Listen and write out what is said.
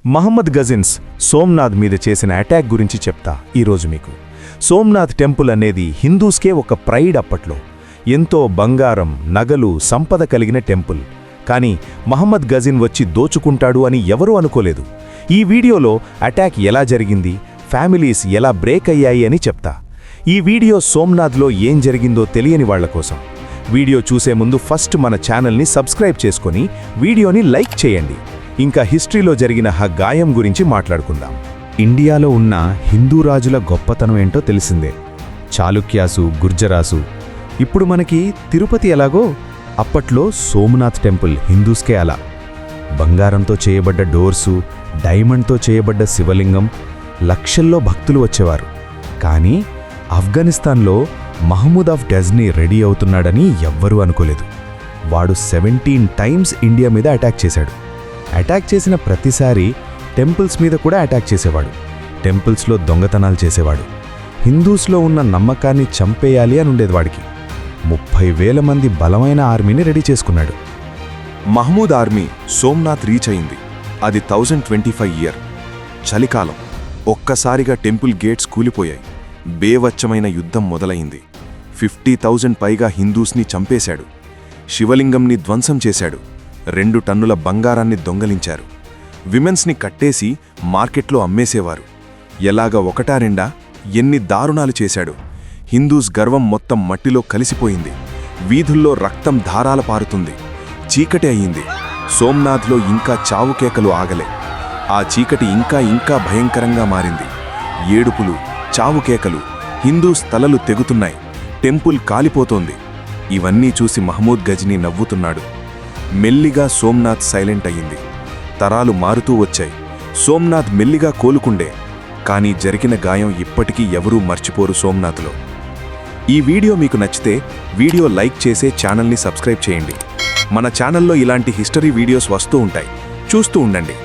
మహమ్మద్ గజిన్స్ సోమ్నాథ్ మీద చేసిన అటాక్ గురించి చెప్తా ఈరోజు మీకు. సోమ్నాథ్ టెంపుల్ అనేది హిందూస్కే ఒక ప్రైడ్ అప్పట్లో. ఎంతో బంగారం, నగలు, సంపద కలిగిన టెంపుల్. కానీ మహమ్మద్ గజిన్ వచ్చి దోచుకుంటాడు అని ఎవరూ అనుకోలేదు. ఈ వీడియోలో అటాక్ ఎలా జరిగింది, ఫ్యామిలీస్ ఎలా బ్రేక్ అయ్యాయి అని చెప్తా. ఈ వీడియో సోమ్నాథ్లో ఏం జరిగిందో తెలియని వాళ్ల కోసం. వీడియో చూసే ముందు ఫస్ట్ మన ఛానల్ని సబ్స్క్రైబ్ చేసుకొని వీడియోని లైక్ చేయండి. ఇంకా హిస్టరీలో జరిగిన గాయం గురించి మాట్లాడుకుందాం. ఇండియాలో ఉన్న హిందూ రాజుల గొప్పతనం ఏంటో తెలిసిందే. చాళుక్యాసు, గుర్జరాసు. ఇప్పుడు మనకి తిరుపతి ఎలాగో అప్పట్లో సోమనాథ్ టెంపుల్ హిందూస్కే అలా. బంగారంతో చేయబడ్డ డోర్సు, డైమండ్తో చేయబడ్డ శివలింగం, లక్షల్లో భక్తులు వచ్చేవారు. కానీ ఆఫ్ఘనిస్తాన్లో మహమూద్ ఆఫ్ గజ్నీ రెడీ అవుతున్నాడని ఎవ్వరూ అనుకోలేదు. వాడు 17 టైమ్స్ ఇండియా మీద అటాక్ చేశాడు. అటాక్ చేసిన ప్రతిసారి టెంపుల్స్ మీద కూడా అటాక్ చేసేవాడు. టెంపుల్స్లో దొంగతనాలు చేసేవాడు. హిందూస్లో ఉన్న నమ్మకాన్ని చంపేయాలి అని ఉండేది వాడికి. 30,000 మంది బలమైన ఆర్మీని రెడీ చేసుకున్నాడు. మహమూద్ ఆర్మీ సోమ్నాథ్ రీచ్ అయింది. అది 1025 ఇయర్ చలికాలం. ఒక్కసారిగా టెంపుల్ గేట్స్ కూలిపోయాయి. బేవచ్చమైన యుద్ధం మొదలైంది. 50,000 పైగా హిందూస్ని చంపేశాడు. శివలింగంని ధ్వంసం చేశాడు. 2 టన్నుల బంగారాన్ని దొంగలించారు. విమెన్స్ని కట్టేసి మార్కెట్లో అమ్మేసేవారు. ఎలాగ ఒకటా రెండా ఎన్ని దారుణాలు చేశాడు. హిందూస్ గర్వం మొత్తం మట్టిలో కలిసిపోయింది. వీధుల్లో రక్తం ధారాల పారుతుంది. చీకటి అయింది. సోమ్నాథ్లో ఇంకా చావుకేకలు ఆగలే. ఆ చీకటి ఇంకా భయంకరంగా మారింది. ఏడుపులు, చావుకేకలు, హిందూస్ తలలు తెగుతున్నాయి. టెంపుల్ కాలిపోతోంది. ఇవన్నీ చూసి మహమూద్ గజ్నీ నవ్వుతున్నాడు. మెల్లిగా సోమ్నాథ్ సైలెంట్ అయ్యింది. తరాలు మారుతూ వచ్చాయి. సోమ్నాథ్ మెల్లిగా కోలుకుండే. కానీ జరిగిన గాయం ఇప్పటికీ ఎవరూ మర్చిపోరు సోమ్నాథ్లో. ఈ వీడియో మీకు నచ్చితే వీడియో లైక్ చేసే ఛానల్ని సబ్స్క్రైబ్ చేయండి. మన ఛానల్లో ఇలాంటి హిస్టరీ వీడియోస్ వస్తూ ఉంటాయి. చూస్తూ ఉండండి.